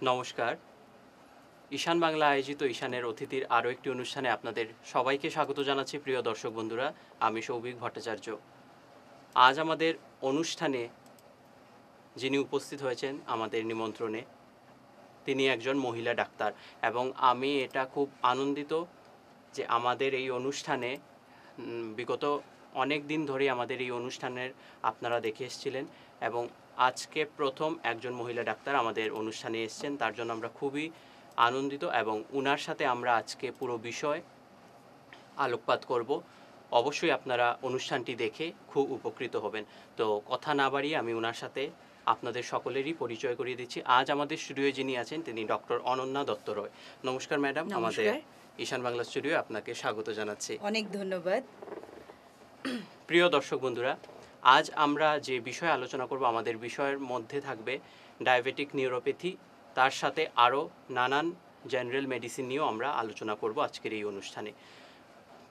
নমস্কার। ঈশান বাংলা আয়োজিত ঈশানের অতিথির আরও একটি অনুষ্ঠানে আপনাদের সবাইকে স্বাগত জানাচ্ছি প্রিয় দর্শক বন্ধুরা। আমি সৌভিক ভট্টাচার্য। আজ আমাদের অনুষ্ঠানে যিনি উপস্থিত হয়েছেন আমাদের নিমন্ত্রণে, তিনি একজন মহিলা ডাক্তার এবং আমি এটা খুব আনন্দিত যে আমাদের এই অনুষ্ঠানে বিগত অনেক দিন ধরেই আমাদের এই অনুষ্ঠানের আপনারা দেখে এসেছিলেন এবং আজকে প্রথম একজন মহিলা ডাক্তার আমাদের অনুষ্ঠানে এসেছেন। তার জন্য আমরা খুবই আনন্দিত এবং উনার সাথে আমরা আজকে পুরো বিষয় আলোকপাত করব। অবশ্যই আপনারা অনুষ্ঠানটি দেখে খুব উপকৃত হবেন। তো কথা না বাড়িয়ে আমি উনার সাথে আপনাদের সকলেরই পরিচয় করিয়ে দিচ্ছি। আজ আমাদের স্টুডিওয়ে যিনি আছেন তিনি ডক্টর অনন্যা দত্ত রয়। নমস্কার ম্যাডাম, আমাদের ঈশান বাংলা স্টুডিও আপনাকে স্বাগত জানাচ্ছি। অনেক ধন্যবাদ। প্রিয় দর্শক বন্ধুরা, আজ আমরা যে বিষয় আলোচনা করব আমাদের বিষয়ের মধ্যে থাকবে ডায়াবেটিক নিউরোপ্যাথি, তার সাথে আরও নানান জেনারেল মেডিসিন নিয়েও আমরা আলোচনা করব আজকের এই অনুষ্ঠানে।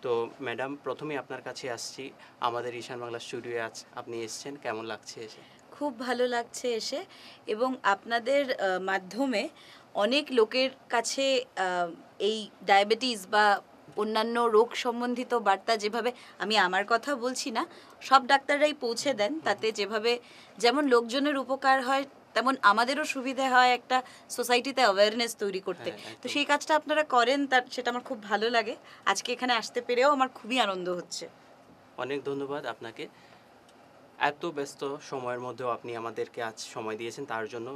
তো ম্যাডাম, প্রথমে আপনার কাছে আসছি। আমাদের ঈশান বাংলা স্টুডিওয়ে আজ আপনি এসেছেন, কেমন লাগছে এসে? খুব ভালো লাগছে এসে, এবং আপনাদের মাধ্যমে অনেক লোকের কাছে এই ডায়াবেটিস বা অন্যান্য রোগ সম্বন্ধিত বার্তা, যেভাবে আমি আমার কথা বলছি না, সব ডাক্তাররাই পৌঁছে দেন, তাতে যেভাবে যেমন লোকজনের উপকার হয় তেমন আমাদেরও সুবিধা হয় একটা সোসাইটিতে অ্যাওয়ারনেস তৈরি করতে। তো সেই কাজটা আপনারা করেন, সেটা আমার খুব ভালো লাগে। আজকে এখানে আসতে পেরেও আমার খুবই আনন্দ হচ্ছে। অনেক ধন্যবাদ আপনাকে। এত ব্যস্ত সময়ের মধ্যেও আপনি আমাদেরকে আজ সময় দিয়েছেন, তার জন্য।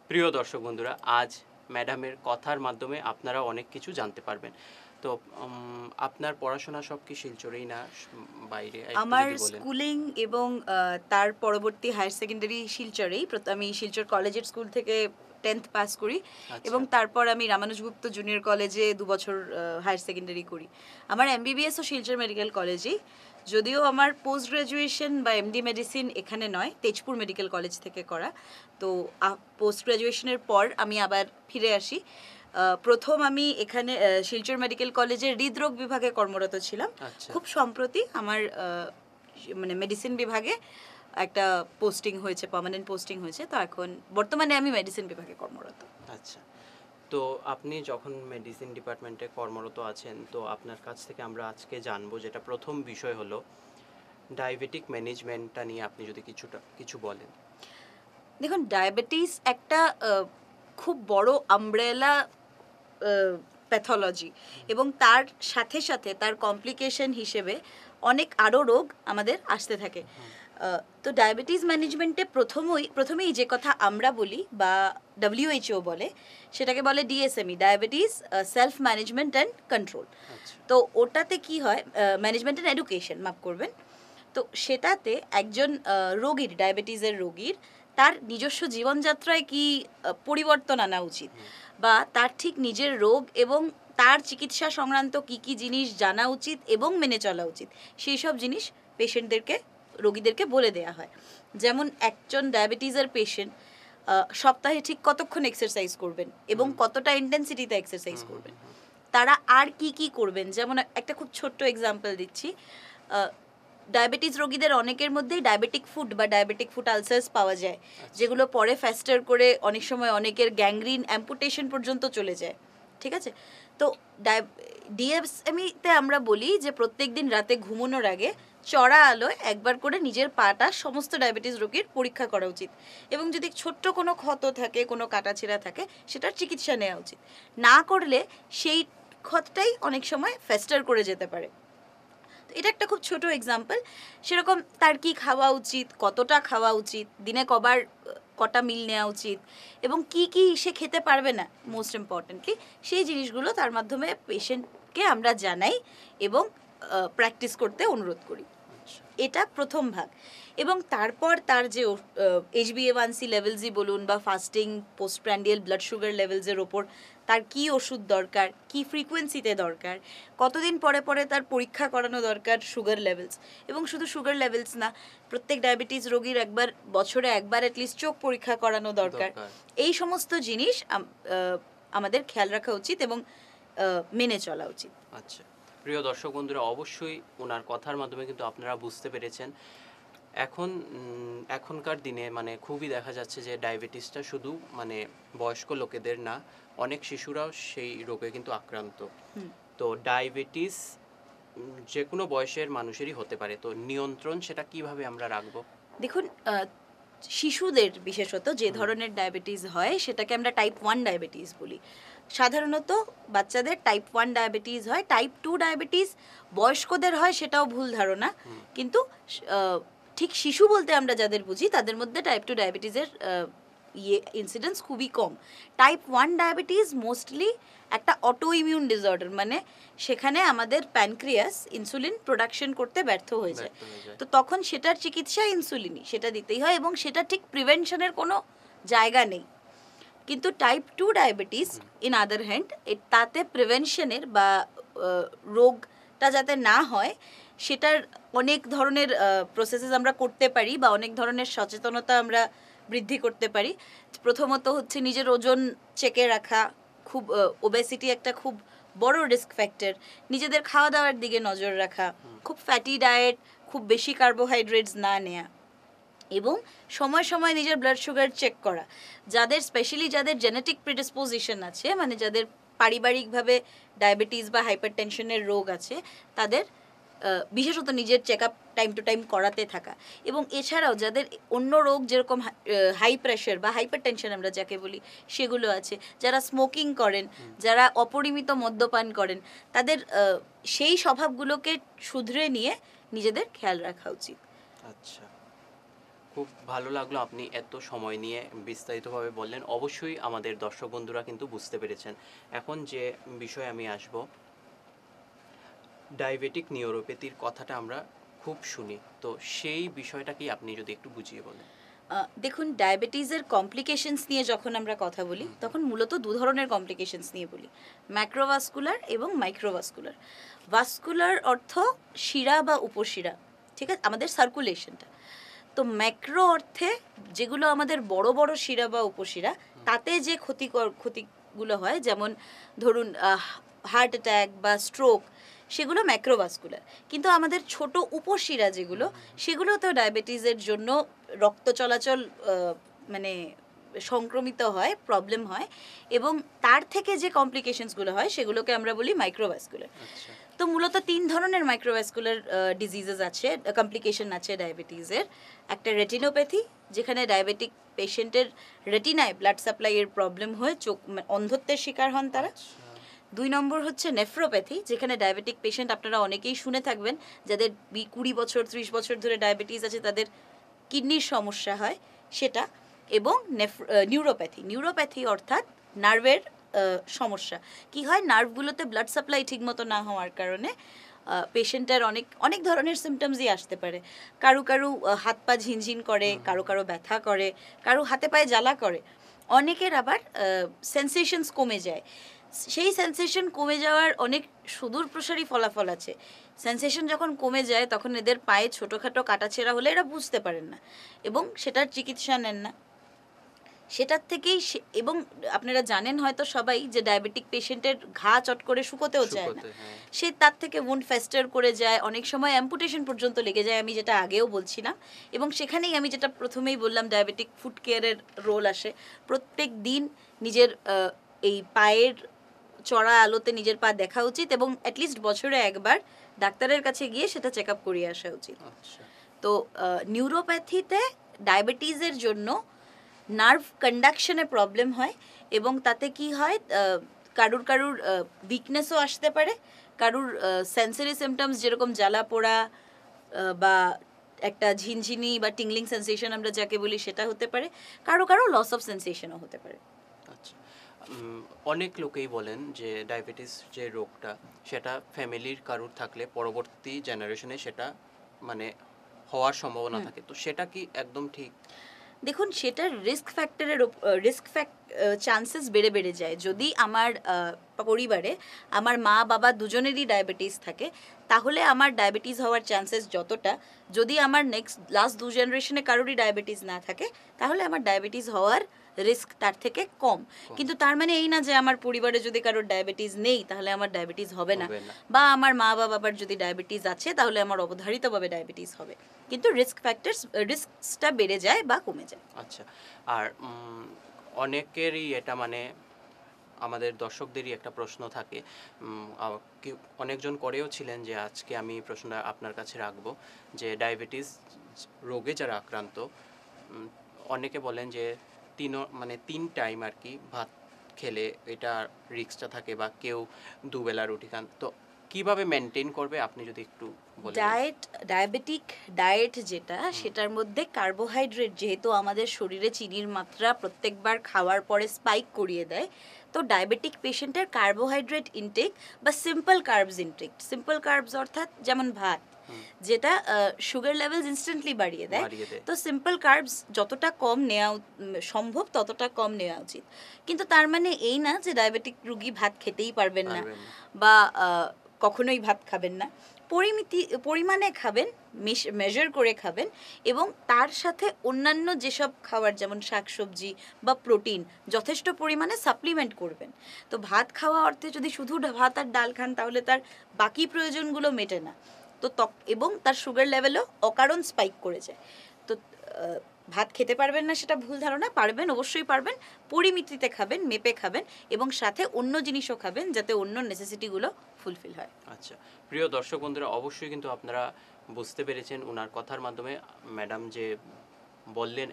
প্রিয় দর্শক বন্ধুরা, আজ ম্যাডামের কথার মাধ্যমে আপনারা অনেক কিছু জানতে পারবেন। তো আপনার পড়াশোনা সব কি শিলচরেই না বাইরে? আমার স্কুলিং এবং তার পরবর্তী হায়ার সেকেন্ডারি শিলচরেই। আমি শিলচর কলেজের স্কুল থেকে 10th পাস করি এবং তারপর আমি রামানুজগুপ্ত জুনিয়র কলেজে 2 বছর হায়ার সেকেন্ডারি করি। আমার MBBS ও শিলচর মেডিকেল কলেজেই, যদিও আমার পোস্ট গ্রাজুয়েশন বা MD মেডিসিন এখানে নয়, তেজপুর মেডিকেল কলেজ থেকে করা। তো পোস্ট গ্রাজুয়েশনের পর আমি আবার ফিরে আসি। প্রথম আমি এখানে শিলচর মেডিকেল কলেজের হৃদরোগ বিভাগে কর্মরত ছিলাম। খুব সম্প্রতি আমার মানে মেডিসিন বিভাগে একটা পোস্টিং হয়েছে, পার্মানেন্ট পোস্টিং হয়েছে। তো এখন বর্তমানে আমি মেডিসিন বিভাগে কর্মরত। আচ্ছা, তো আপনি যখন মেডিসিন ডিপার্টমেন্টে কর্মরত আছেন, তো আপনার কাছ থেকে আমরা আজকে জানবো, যেটা প্রথম বিষয় হলো ডায়াবেটিক ম্যানেজমেন্টটা নিয়ে আপনি যদি কিছু বলেন। দেখুন, ডায়াবেটিস একটা খুব বড় আমব্রেলা প্যাথোলজি, এবং তার সাথে সাথে তার কমপ্লিকেশন হিসেবে অনেক আরও রোগ আমাদের আসতে থাকে। তো ডায়াবেটিস ম্যানেজমেন্টে প্রথমেই যে কথা আমরা বলি বা WHO বলে, সেটাকে বলে DSME, diabetes self management and control. তো ওটাতে কি হয়, ম্যানেজমেন্ট অ্যান্ড এডুকেশন, মাফ করবেন। তো সেটাতে একজন রোগীর, ডায়াবেটিসের রোগীর, তার নিজস্ব জীবনযাত্রায় কি পরিবর্তন আনা উচিত, বা তার ঠিক নিজের রোগ এবং তার চিকিৎসা সংক্রান্ত কি কি জিনিস জানা উচিত এবং মেনে চলা উচিত, সেই সব জিনিস পেশেন্টদেরকে, রোগীদেরকে বলে দেয়া হয়। যেমন একজন ডায়াবেটিসের পেশেন্ট সপ্তাহে ঠিক কতক্ষণ এক্সারসাইজ করবেন এবং কতটা ইন্টেন্সিটিতে এক্সারসাইজ করবেন, তারা আর কি কি করবেন। যেমন একটা খুব ছোট্ট এক্সাম্পল দিচ্ছি। ডায়াবেটিস রোগীদের অনেকের মধ্যেই ডায়াবেটিক ফুড বা ডায়াবেটিক ফুট আলসার্স পাওয়া যায়, যেগুলো পরে ফ্যাস্টার করে অনেক সময় অনেকের গ্যাংগ্রিন, অ্যাম্পুটেশন পর্যন্ত চলে যায়। ঠিক আছে? তো DSME-তে আমরা বলি যে প্রত্যেক দিন রাতে ঘুমানোর আগে চড়া আলোয় একবার করে নিজের পাটা সমস্ত ডায়াবেটিস রোগীর পরীক্ষা করা উচিত, এবং যদি ছোট্ট কোনো ক্ষত থাকে, কোনো কাটাছেঁড়া থাকে, সেটার চিকিৎসা নেওয়া উচিত। না করলে সেই ক্ষতটাই অনেক সময় ফ্যাস্টার করে যেতে পারে। এটা একটা খুব ছোট এক্সাম্পল। সেরকম তার কি খাওয়া উচিত, কতটা খাওয়া উচিত, দিনে কবার কটা মিল নেওয়া উচিত, এবং কি কি সে খেতে পারবে না, মোস্ট ইম্পর্টেন্টলি সেই জিনিসগুলো তার মাধ্যমে পেশেন্টকে আমরা জানাই এবং প্র্যাকটিস করতে অনুরোধ করি। এটা প্রথম ভাগ। এবং তারপর তার যে HbA1c লেভেলসই বলুন বা ফাস্টিং, পোস্টপ্র্যান্ডিয়াল ব্লাড সুগার লেভেলসের ওপর তার কি ওষুধ দরকার, কি ফ্রিকোয়েন্সিতে দরকার, কতদিন পরে পরে তার পরীক্ষা করানো দরকার সুগার লেভেলস, এবং শুধু সুগার লেভেলস না, প্রত্যেক ডায়াবেটিস রোগীর বছরে একবার অ্যাটলিস্ট চোখ পরীক্ষা করানো দরকার। এই সমস্ত জিনিস আমাদের খেয়াল রাখা উচিত এবং মেনে চলা উচিত। আচ্ছা, প্রিয় দর্শক বন্ধুরা, অবশ্যই ওনার কথার মাধ্যমে কিন্তু আপনারা বুঝতে পেরেছেন এখনকার দিনে মানে খুবই দেখা যাচ্ছে যে ডায়াবেটিসটা শুধু মানে বয়স্ক লোকেদের না, অনেক শিশুরাও সেই রোগে কিন্তু আক্রান্ত। তো ডায়াবেটিস যে কোনো বয়সের মানুষেরই হতে পারে, তো নিয়ন্ত্রণ সেটা কিভাবে আমরা রাখবো? দেখুন, শিশুদের বিশেষত যে ধরনের ডায়াবেটিস হয় সেটাকে আমরা টাইপ 1 ডায়াবেটিস বলি। সাধারণত বাচ্চাদের টাইপ 1 ডায়াবেটিস হয়। টাইপ 2 ডায়াবেটিস বয়স্কদের হয়, সেটাও ভুল ধারণা। কিন্তু ঠিক শিশু বলতে আমরা যাদের বুঝি তাদের মধ্যে টাইপ 2 ডায়াবেটিসের ইনসিডেন্স খুবই কম। টাইপ 1 ডায়াবেটিস মোস্টলি একটা অটো ইমিউন ডিসঅর্ডার, মানে সেখানে আমাদের প্যানক্রিয়াস ইনসুলিন প্রোডাকশন করতে ব্যর্থ হয়ে যায়। তো তখন সেটার চিকিৎসা ইনসুলিনই, সেটা দিতেই হয়, এবং সেটা ঠিক প্রিভেনশনের কোনো জায়গা নেই। কিন্তু type 2 diabetes in other hand, তাতে প্রিভেনশনের বা রোগটা যাতে না হয় সেটার অনেক ধরনের প্রসেসেস আমরা করতে পারি, বা অনেক ধরনের সচেতনতা আমরা বৃদ্ধি করতে পারি। প্রথমত হচ্ছে নিজের ওজন চেকে রাখা, খুব ওবেসিটি একটা খুব বড় রিস্ক ফ্যাক্টর। নিজেদের খাওয়া দাওয়ার দিকে নজর রাখা, খুব ফ্যাটি ডায়েট, খুব বেশি কার্বোহাইড্রেটস না নেওয়া, এবং সময় সময় নিজের ব্লাড সুগার চেক করা। যাদের স্পেশালি যাদের জেনেটিক প্রিডিসপোজিশন আছে, মানে যাদের পারিবারিকভাবে ডায়াবেটিস বা হাইপারটেনশনের রোগ আছে, তাদের বিশেষত নিজের check up time to time করাতে থাকা। এবং এছাড়াও যাদের অন্য রোগ যেরকম হাই প্রেশার বা হাইপারটেনশন আমরা যাকে বলি সেগুলো আছে, যারা স্মোকিং করেন, যারা অপরিমিত মদ্যপান করেন, তাদের সেই স্বভাবগুলোকে শুধরে নিয়ে নিজেদের খেয়াল রাখা উচিত। আচ্ছা, খুব ভালো লাগলো আপনি এত সময় নিয়ে বিস্তারিতভাবে বললেন। অবশ্যই আমাদের দর্শক বন্ধুরা কিন্তু বুঝতে পেরেছেন। এখন যে বিষয়ে আমি আসব, ডায়াবেটিক নিউরোপ্যাথির কথাটা আমরা খুব শুনি, তো সেই বিষয়টা কি আপনি যদি একটু বুঝিয়ে বলেন। দেখুন, ডায়াবেটিসের কমপ্লিকেশনস নিয়ে যখন আমরা কথা বলি তখন মূলত দু ধরনের কমপ্লিকেশনস নিয়ে বলি, ম্যাক্রোভাস্কুলার এবং মাইক্রোভাস্কুলার। ভাস্কুলার অর্থ শিরা বা উপশিরা, ঠিক আছে, আমাদের সার্কুলেশনটা। তো ম্যাক্রো অর্থে যেগুলো আমাদের বড় বড় শিরা বা উপশিরা, তাতে যে ক্ষতিগুলো হয়, যেমন ধরুন হার্ট অ্যাটাক বা স্ট্রোক, সেগুলো ম্যাক্রোভাস্কুলার। কিন্তু আমাদের ছোট উপশিরা যেগুলো, সেগুলোতেও ডায়াবেটিসের জন্য রক্ত চলাচল মানে সংক্রমিত হয়, প্রবলেম হয়, এবং তার থেকে যে কমপ্লিকেশনসগুলো হয় সেগুলোকে আমরা বলি মাইক্রোভাস্কুলার। তো মূলত 3 ধরনের মাইক্রোভাস্কুলার ডিজিজেস আছে, কমপ্লিকেশন আছে ডায়াবেটিসের। একটা রেটিনোপ্যাথি, যেখানে ডায়াবেটিক পেশেন্টের রেটিনায় ব্লাড সাপ্লাইয়ের প্রবলেম হয়ে চোখ অন্ধত্বের শিকার হন তারা। 2 নম্বর হচ্ছে নেফ্রোপ্যাথি, যেখানে ডায়াবেটিক পেশেন্ট আপনারা অনেকেই শুনে থাকবেন, যাদের 20 বছর 30 বছর ধরে ডায়াবেটিস আছে, তাদের কিডনির সমস্যা হয় সেটা। এবং নিউরোপ্যাথি অর্থাৎ নার্ভের সমস্যা। কি হয়, নার্ভগুলোতে ব্লাড সাপ্লাই ঠিকমতো না হওয়ার কারণে পেশেন্টের অনেক ধরনের সিমটমসই আসতে পারে। কারো হাত পা ঝিনঝিন করে, কারো ব্যথা করে, কারো হাতে পায়ে জ্বালা করে, অনেকের আবার সেন্সেশনস কমে যায়। সেই সেন্সেশন কমে যাওয়ার অনেক সুদূর প্রসারী ফলাফল আছে। সেন্সেশন যখন কমে যায় তখন এদের পায়ে ছোটোখাটো কাটাছেঁড়া হলে এরা বুঝতে পারেন না এবং সেটার চিকিৎসা নেন না। সেটার থেকেই এবং আপনারা জানেন হয়তো সবাই যে ডায়াবেটিক পেশেন্টের ঘা চট করে শুকোতেও চায় না, সে তার থেকে উন্ড ফেস্টার করে যায়, অনেক সময় অ্যাম্পুটেশন পর্যন্ত লেগে যায়, আমি যেটা আগেও বলছিলাম। এবং সেখানেই আমি যেটা প্রথমেই বললাম, ডায়াবেটিক ফুট কেয়ারের রোল আসে। প্রত্যেক দিন নিজের এই পায়ের চড়া আলোতে নিজের পা দেখা উচিত, এবং অ্যাটলিস্ট বছরে একবার ডাক্তারের কাছে গিয়ে সেটা চেক আপ করিয়ে আসা উচিত। তো নিউরোপ্যাথিতে ডায়াবেটিসের জন্য নার্ভ কন্ডাকশনে প্রবলেম হয়, এবং তাতে কি হয়, কারুর উইকনেসও আসতে পারে, কারুর সেন্সরি সিমটমস যেরকম জ্বালা পোড়া বা একটা ঝিনঝিনি বা টিংলিং সেন্সেশন আমরা যাকে বলি সেটা হতে পারে, কারো লস অফ সেন্সেশনও হতে পারে। আচ্ছা, অনেক লোকেই বলেন যে ডায়াবেটিস যে রোগটা, সেটা ফ্যামিলির কারুর থাকলে পরবর্তী জেনারেশনে সেটা মানে হওয়ার সম্ভাবনা থাকে, তো সেটা কি একদম ঠিক? দেখুন, সেটার চান্সেস বেড়ে যায়। যদি আমার পরিবারে আমার মা বাবা দুজনেরই ডায়াবেটিস থাকে, তাহলে আমার ডায়াবেটিস হওয়ার চান্সেস যতটা, যদি আমার লাস্ট 2 জেনারেশনে কারোরই ডায়াবেটিস না থাকে, তাহলে আমার ডায়াবেটিস হওয়ার রিস্ক তার থেকে কম। কিন্তু তার মানে এই না যে আমার পরিবারে যদি কারোর ডায়াবেটিস নেই তাহলে আমার ডায়াবেটিস হবে না, বা আমার মা বা বাবার যদি ডায়াবেটিস আছে তাহলে আমার অবধারিতভাবে ডায়াবেটিস হবে। কিন্তু রিস্কটা বেড়ে যায় বা কমে যায়। আচ্ছা, আর অনেকেরই এটা মানে আমাদের দর্শকদেরই একটা প্রশ্ন থাকে, অনেকজন করেও ছিলেন যে আজকে আমি প্রশ্নটা আপনার কাছে রাখবো, যে ডায়াবেটিস রোগে যারা আক্রান্ত, অনেকে বলেন যে তিন টাইম আর কি ভাত খেলে এটা রিস্কটা থাকে, বা কেউ দুবেলা রুটি খান, তো কিভাবে মেনটেন করবে আপনি যদি একটু বলেন। ডায়াবেটিক ডায়েট যেটা, সেটার মধ্যে কার্বোহাইড্রেট যেহেতু আমাদের শরীরে চিনির মাত্রা প্রত্যেকবার খাওয়ার পরে স্পাইক করিয়ে দেয়, তো ডায়াবেটিক পেশেন্টের কার্বোহাইড্রেট ইনটেক বা simple carbs intake, simple carbs অর্থাৎ যেমন ভাত, যেটা সুগার লেভেলস ইনস্ট্যান্টলি বাড়িয়ে দেয়, তো সিম্পল কার্বস যতটা কম নেওয়া সম্ভব ততটা কম নেওয়া উচিত। কিন্তু তার মানে এই না যে ডায়াবেটিক রোগী ভাত খেতেই পারবেন না বা কখনোই ভাত খাবেন না। পরিমাণে খাবেন, মেজার করে খাবেন, এবং তার সাথে অন্যান্য যেসব খাবার যেমন শাকসবজি বা প্রোটিন যথেষ্ট পরিমাণে সাপ্লিমেন্ট করবেন। তো ভাত খাওয়া অর্থে যদি শুধু ভাত আর ডাল খান তাহলে তার বাকি প্রয়োজনগুলো মেটে না, তো এবং তার সুগার লেভেলও অকারণ স্পাইক করে যায়। তো ভাত খেতে পারবেন না সেটা ভুল ধারণা, পারবেন, অবশ্যই পারবেন, পরিমিতিতে খাবেন, মেপে খাবেন, এবং সাথে অন্য জিনিসও খাবেন যাতে অন্য নেসেসিটিগুলো ফুলফিল হয়। আচ্ছা, প্রিয় দর্শক বন্ধুরা, অবশ্যই কিন্তু আপনারা বুঝতে পেরেছেন ওনার কথার মাধ্যমে, ম্যাডাম যে বললেন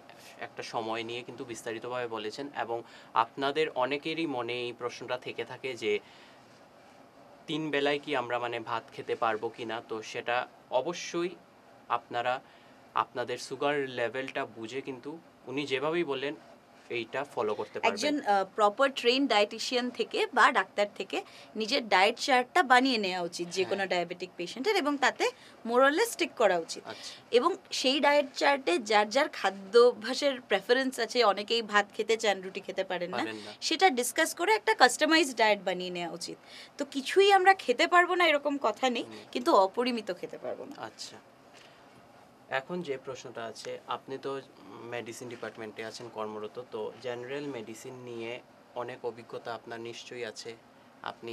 একটা সময় নিয়ে কিন্তু বিস্তারিতভাবে বলেছেন, এবং আপনাদের অনেকেরই মনে এই প্রশ্নটা থেকে থাকে যে 3 বেলায় কি আমরা ভাত খেতে পারবো কি না। তো সেটা অবশ্যই আপনারা আপনাদের সুগার লেভেলটা বুঝে কিন্তু উনি যেভাবেই বললেন এইটা ফলো করতে পারবেন। একজন প্রপার ট্রেন ডায়েটিশিয়ান থেকে বা ডাক্তার থেকে নিজের ডায়েট চার্টটা বানিয়ে নেওয়া উচিত যে কোনো ডায়াবেটিক পেশেন্টের, এবং তাতে মোরালে স্টিক করা উচিত। এবং সেই ডায়েট চার্টে যার যার খাদ্যাভ্যাসের প্রেফারেন্স আছে, অনেকেই ভাত খেতে চান, রুটি খেতে পারেন না, সেটা ডিসকাস করে একটা কাস্টমাইজড ডায়েট বানিয়ে নেওয়া উচিত। তো কিছুই আমরা খেতে পারবো না এরকম কথা নেই, কিন্তু অপরিমিত খেতে পারবো না। আচ্ছা, এখন যে প্রশ্নটা আছে, আপনি তো মেডিসিন ডিপার্টমেন্টে আছেন কর্মরত, তো জেনারেল মেডিসিন নিয়ে অনেক অভিজ্ঞতা আপনার নিশ্চয়ই আছে, আপনি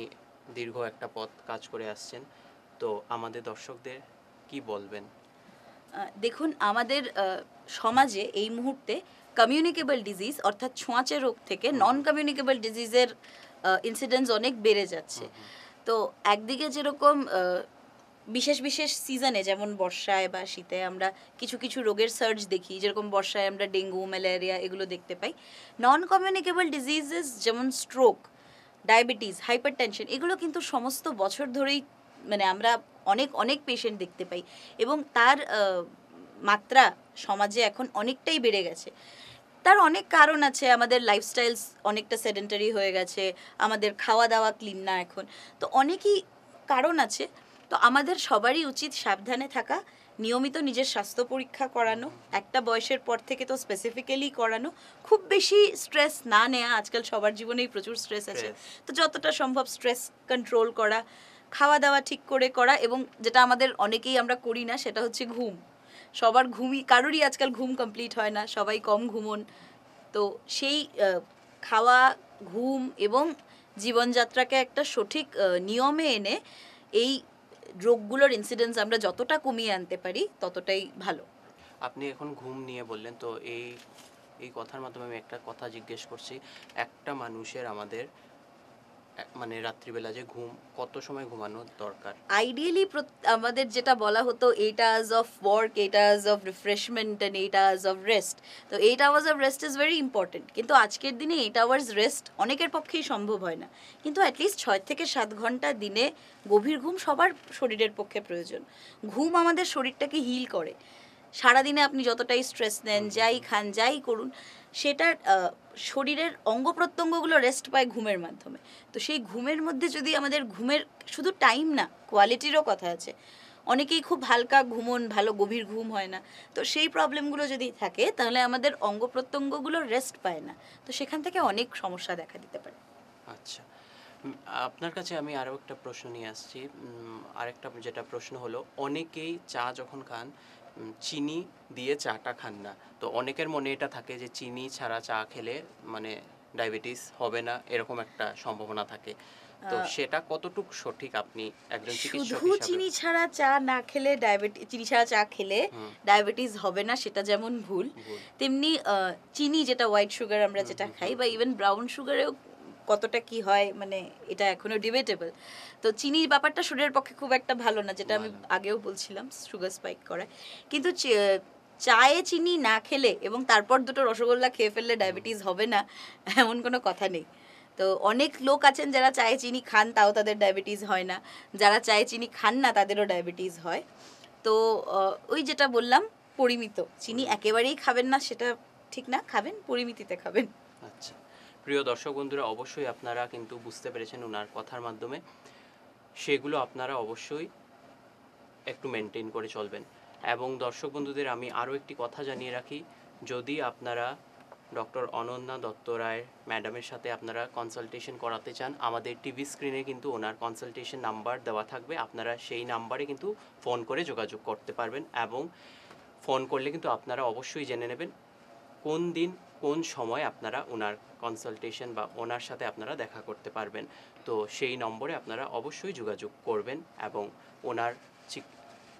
দীর্ঘ একটা পথ কাজ করে আসছেন, তো আমাদের দর্শকদের কি বলবেন? দেখুন, আমাদের সমাজে এই মুহূর্তে কমিউনিকেবল ডিজিজ অর্থাৎ ছোঁয়াচে রোগ থেকে নন কমিউনিকেবল ডিজিজের ইনসিডেন্স অনেক বেড়ে যাচ্ছে। তো একদিকে যেরকম বিশেষ বিশেষ সিজনে, যেমন বর্ষায় বা শীতে আমরা কিছু কিছু রোগের সার্চ দেখি, যেরকম বর্ষায় আমরা ডেঙ্গু, ম্যালেরিয়া এগুলো দেখতে পাই। নন কমিউনিকেবল ডিজিজেস যেমন স্ট্রোক, ডায়াবেটিস, হাইপারটেনশন, এগুলো কিন্তু সমস্ত বছর ধরেই আমরা অনেক অনেক পেশেন্ট দেখতে পাই, এবং তার মাত্রা সমাজে এখন অনেকটাই বেড়ে গেছে। তার অনেক কারণ আছে, আমাদের লাইফস্টাইলস অনেকটা সেডেন্টারি হয়ে গেছে, আমাদের খাওয়া দাওয়া ক্লিন না এখন, তো অনেকই কারণ আছে। তো আমাদের সবারই উচিত সাবধানে থাকা, নিয়মিত নিজের স্বাস্থ্য পরীক্ষা করানো, একটা বয়সের পর থেকে তো স্পেসিফিক্যালি করানো, খুব বেশি স্ট্রেস না নেওয়া, আজকাল সবার জীবনেই প্রচুর স্ট্রেস আছে, তো যতটা সম্ভব স্ট্রেস কন্ট্রোল করা, খাওয়া দাওয়া ঠিক করে করা, এবং যেটা আমাদের অনেকেই আমরা করি না সেটা হচ্ছে ঘুম। সবার কারোরই আজকাল ঘুম কমপ্লিট হয় না, সবাই কম ঘুমন। তো সেই খাওয়া, ঘুম এবং জীবনযাত্রাকে একটা সঠিক নিয়মে এনে এই রোগগুলোর ইনসিডেন্স আমরা যতটা কমিয়ে আনতে পারি ততটাই ভালো। আপনি এখন ঘুম নিয়ে বললেন, তো এই কথার মাধ্যমে আমি একটা কথা জিজ্ঞেস করছি, একটা মানুষের আমাদের রাত্রিবেলা যে ঘুম, কত সময় ঘুমানো দরকার? আইডিয়ালি আমাদের যেটা বলা হতো 8 hours of work, 8 hours of refreshment and 8 hours of rest, তো 8 hours of rest is very important, কিন্তু আজকের দিনে 8 hours রেস্ট অনেকের পক্ষেই সম্ভব হয় না, কিন্তু অ্যাটলিস্ট 6 থেকে 7 ঘন্টা দিনে গভীর ঘুম সবার শরীরের পক্ষে প্রয়োজন। ঘুম আমাদের শরীরটাকে হিল করে। সারাদিনে আপনি যতটাই স্ট্রেস নেন, যাই খান, যাই করুন, সেটার শরীরের অঙ্গ প্রত্যঙ্গগুলো রেস্ট পায় ঘুমের মাধ্যমে। তো সেই ঘুমের মধ্যে যদি আমাদের ঘুমের শুধু টাইম না, কোয়ালিটিরও কথা আছে, অনেকেই খুব হালকা ঘুমন, ভালো গভীর ঘুম হয় না, তো সেই প্রবলেমগুলো যদি থাকে তাহলে আমাদের অঙ্গ প্রত্যঙ্গগুলো রেস্ট পায় না, তো সেখান থেকে অনেক সমস্যা দেখা দিতে পারে। আচ্ছা, উম, আপনার কাছে আমি আরও একটা প্রশ্ন নিয়ে আসছি। আরেকটা যেটা প্রশ্ন হলো, অনেকেই চা যখন খান চিনি দিয়ে চাটা খান না। তো অনেকের মনে এটা থাকে যে চিনি ছাড়া চা খেলে মানে ডায়াবেটিস হবে না, এরকম একটা সম্ভাবনা থাকে। তো আহ, সেটা কতটুক সঠিক, আপনি একজন চিকিৎসক শুধু হিসাবে? চিনি ছাড়া চা না খেলে চিনি ছাড়া চা খেলে হুম। ডায়াবেটিস হবে না, সেটা যেমন ভুল, ভুল। তেমনি চিনি যেটা হোয়াইট সুগার আমরা হুম, যেটা হুম, খাই, হুম, বা হুম। ইভেন ব্রাউন সুগারেও কতটা কি হয় মানে এটা এখনো ডিবেটেবল। তো চিনির ব্যাপারটা শরীরের পক্ষে খুব একটা ভালো না, যেটা আমি ভালো। আগেও বলছিলাম, সুগার স্পাইক করায়। কিন্তু চায়ে চিনি না খেলে এবং তারপর দুটো রসগোল্লা খেয়ে ফেললে ডায়াবেটিস হবে না, এমন কোনো কথা নেই। তো অনেক লোক আছেন যারা চায়ে চিনি খান তাও তাদের ডায়াবেটিস হয় না, যারা চায়ে চিনি খান না তাদেরও ডায়াবেটিস হয়। তো ওই যেটা বললাম, পরিমিত চিনি পরিমিত। একেবারেই খাবেন না সেটা ঠিক না, খাবেন পরিমিতিতে খাবেন। আচ্ছা, প্রিয় দর্শক বন্ধুরা, অবশ্যই আপনারা কিন্তু বুঝতে পেরেছেন ওনার কথার মাধ্যমে। সেগুলো আপনারা অবশ্যই একটু মেনটেন করে চলবেন। এবং দর্শক বন্ধুদের আমি আরও একটি কথা জানিয়ে রাখি, যদি আপনারা ডক্টর অনন্যা দত্ত রায় ম্যাডামের সাথে আপনারা কনসালটেশন করাতে চান, আমাদের টিভি স্ক্রিনে কিন্তু ওনার কনসালটেশন নাম্বার দেওয়া থাকবে, আপনারা সেই নাম্বারে কিন্তু ফোন করে যোগাযোগ করতে পারবেন। এবং ফোন করলে কিন্তু আপনারা অবশ্যই জেনে নেবেন কোন দিন কোন সময় আপনারা ওনার কনসালটেশন বা ওনার সাথে আপনারা দেখা করতে পারবেন। তো সেই নম্বরে আপনারা অবশ্যই যোগাযোগ করবেন এবং ওনার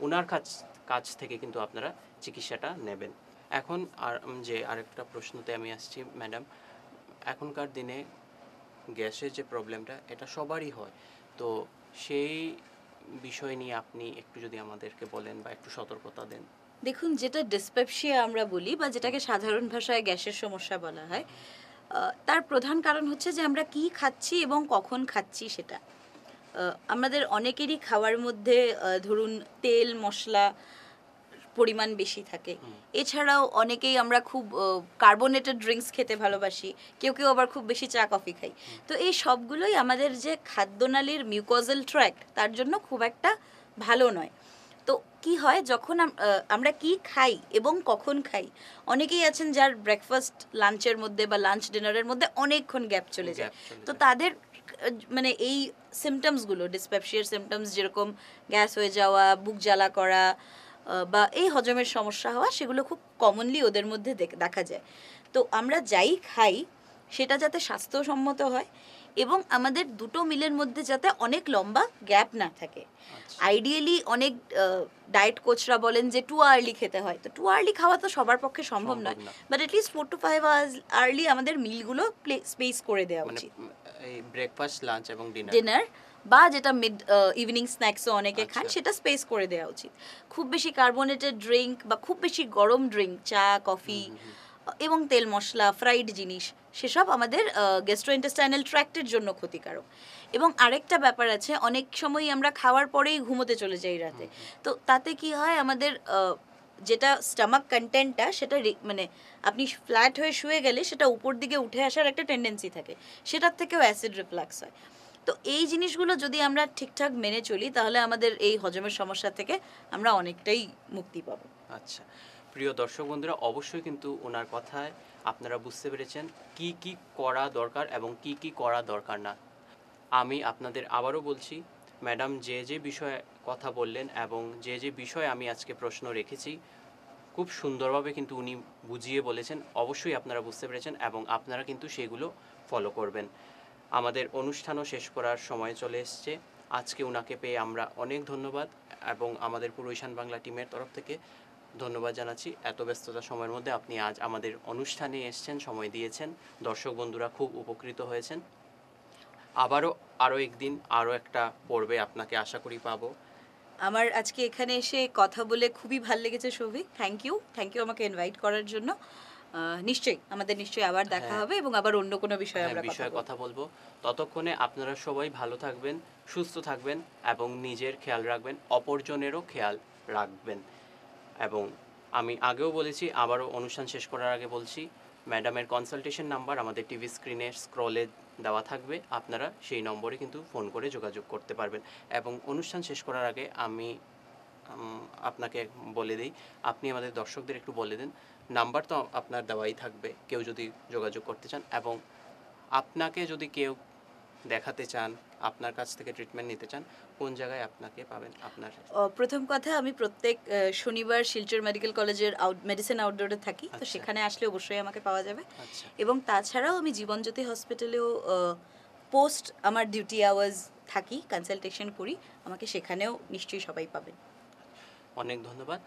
ওনার কাছ কাছ থেকে কিন্তু আপনারা চিকিৎসাটা নেবেন। এখন যে আরেকটা প্রশ্নতে আমি আসছি ম্যাডাম, এখনকার দিনে গ্যাসের যে প্রবলেমটা এটা সবারই হয়। তো সেই বিষয় নিয়ে আপনি একটু যদি আমাদেরকে বলেন বা একটু সতর্কতা দেন। দেখুন, যেটা ডিসপেপসিয়া আমরা বলি বা যেটাকে সাধারণ ভাষায় গ্যাসের সমস্যা বলা হয়, তার প্রধান কারণ হচ্ছে যে আমরা কি খাচ্ছি এবং কখন খাচ্ছি সেটা। আমাদের অনেকেরই খাওয়ার মধ্যে ধরুন তেল মশলা পরিমাণ বেশি থাকে। হুম। এছাড়াও অনেকেই আমরা খুব কার্বোনেটেড ড্রিঙ্কস খেতে ভালোবাসি, কেউ কেউ আবার খুব বেশি চা কফি খাই। তো এই সবগুলোই আমাদের যে খাদ্যনালীর মিউকোজাল ট্র্যাক্ট তার জন্য খুব একটা ভালো নয়। তো কি হয়, যখন আমরা কি খাই এবং কখন খাই, অনেকেই আছেন যার ব্রেকফাস্ট লাঞ্চের মধ্যে বা লাঞ্চ ডিনারের মধ্যে অনেকক্ষণ গ্যাপ চলে যায়। গ্যাপ চলে তো যায়। তাদের মানে এই সিমটমসগুলো, ডিসপেপসিয়ার সিমটমস যেরকম গ্যাস হয়ে যাওয়া, বুক জ্বালা করা, বা এই হজমের সমস্যা হওয়া, সেগুলো খুব কমনলি ওদের মধ্যে দেখা যায়। তো আমরা যাই খাই সেটা যাতে স্বাস্থ্যসম্মত হয় এবং আমাদের দুটো মিলের মধ্যে যাতে অনেক লম্বা গ্যাপ না থাকে। আচ্ছা। আইডিয়ালি অনেক ডায়েট কোচরা বলেন যে টু আর্লি খেতে হয়, তো টু আর্লি খাওয়া তো সবার পক্ষে সম্ভব সম্ভব নয়, না। But at least 4 to 5 hours early আমাদের মিলগুলো স্পেস করে দেওয়া মানে উচিত। এই ব্রেকফাস্ট, লাঞ্চ এবং ডিনার। ডিনার বা যেটা মিড ইভিনিং স্ন্যাক্সও অনেকে খান, আচ্ছা। সেটা স্পেস করে দেওয়া উচিত। খুব বেশি কার্বোনেটেড ড্রিঙ্ক বা খুব বেশি গরম ড্রিঙ্ক, চা কফি হুম, হুম, হুম। এবং তেল মশলা ফ্রাইড জিনিস, সেসব আমাদের গ্যাস্ট্রোইন্টেস্টাইনাল ট্র্যাক্টের জন্য ক্ষতিকারক। এবং আরেকটা ব্যাপার আছে, অনেক সময় আমরা খাওয়ার পরেই ঘুমোতে চলে যাই রাতে। তো তাতে কি হয়, আমাদের যেটা স্টামাক কন্টেন্টটা সেটা মানে আপনি ফ্ল্যাট হয়ে শুয়ে গেলে সেটা উপর দিকে উঠে আসার একটা টেন্ডেন্সি থাকে, সেটার থেকেও অ্যাসিড রিফ্লাক্স হয়। তো এই জিনিসগুলো যদি আমরা ঠিকঠাক মেনে চলি তাহলে আমাদের এই হজমের সমস্যা থেকে আমরা অনেকটাই মুক্তি পাবো। আচ্ছা, প্রিয় দর্শক বন্ধুরা, অবশ্যই কিন্তু ওনার কথায় আপনারা বুঝতে পেরেছেন কি কি করা দরকার এবং কি কি করা দরকার না। আমি আপনাদের আবারও বলছি, ম্যাডাম যে যে বিষয়ে কথা বললেন এবং যে যে বিষয়ে আমি আজকে প্রশ্ন রেখেছি, খুব সুন্দরভাবে কিন্তু উনি বুঝিয়ে বলেছেন। অবশ্যই আপনারা বুঝতে পেরেছেন এবং আপনারা কিন্তু সেগুলো ফলো করবেন। আমাদের অনুষ্ঠানও শেষ করার সময় চলে এসছে। আজকে উনাকে পেয়ে আমরা অনেক ধন্যবাদ এবং আমাদের পুরো ঈশান বাংলা টিমের তরফ থেকে ধন্যবাদ জানাচ্ছি। এত ব্যস্ততার সময়ের মধ্যে আপনি আজ আমাদের অনুষ্ঠানে এসেছেন, সময় দিয়েছেন। দর্শক বন্ধুরা খুব উপকৃত হয়েছেন। আরও একদিন আরও একটা পর্বে আপনাকে আশা করি পাবো। আমার আজকে এখানে এসে কথা বলে খুবই ভালো লেগেছে সৌভিক, থ্যাংক ইউ আমাকে ইনভাইট করার জন্য। নিশ্চয়ই আবার দেখা হ্যাঁ। হবে এবং আবার অন্য কোনো বিষয়ে হ্যাঁ, আমরা বিষয়ে বলবো। কথা বলবো। ততক্ষণে আপনারা সবাই ভালো থাকবেন, সুস্থ থাকবেন এবং নিজের খেয়াল রাখবেন, অপরজনেরও খেয়াল রাখবেন। এবং আমি আগেও বলেছি, আবারও অনুষ্ঠান শেষ করার আগে বলছি, ম্যাডামের কনসালটেশন নাম্বার আমাদের টিভি স্ক্রিনে স্ক্রলে দেওয়া থাকবে, আপনারা সেই নম্বরে কিন্তু ফোন করে যোগাযোগ করতে পারবেন। এবং অনুষ্ঠান শেষ করার আগে আমি আপনাকে বলে দিই, আপনি আমাদের দর্শকদের একটু বলে দিন, নাম্বার তো আপনার দেওয়াই থাকবে, কেউ যদি যোগাযোগ করতে চান এবং আপনাকে যদি কেউ দেখাতে চান, আপনার কাছ থেকে ট্রিটমেন্ট নিতে চান, কোন জায়গায় আপনাকে পাবেন? আপনার প্রথম কথা, আমি প্রত্যেক শনিবার শিলচর মেডিকেল কলেজের মেডিসিন আউটডোরে থাকি, তো আচ্ছা। সেখানে আসলে অবশ্যই আমাকে পাওয়া যাবে। আচ্ছা, এবং তাছাড়াও আমি জীবনজ্যোতি হসপিটালেও পোস্ট আমার ডিউটি আওয়ার্স থাকি, কনসালটেশন করি, আমাকে সেখানেও নিশ্চয়ই সবাই পাবেন। অনেক ধন্যবাদ।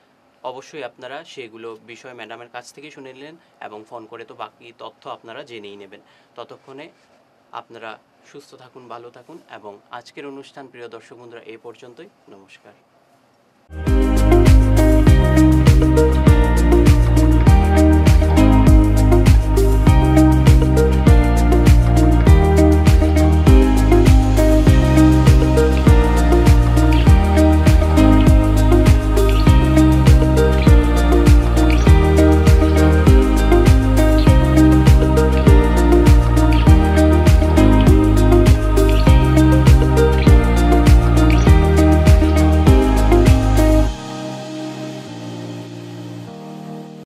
অবশ্যই আপনারা সেগুলো বিষয় ম্যাডামের কাছ থেকেই শুনে নিলেন এবং ফোন করে তো বাকি তথ্য আপনারা জেনেই নেবেন। ততক্ষণে আপনারা সুস্থ থাকুন, ভালো থাকুন এবং আজকের অনুষ্ঠান প্রিয় দর্শক বন্ধুরা এই পর্যন্তই। নমস্কার।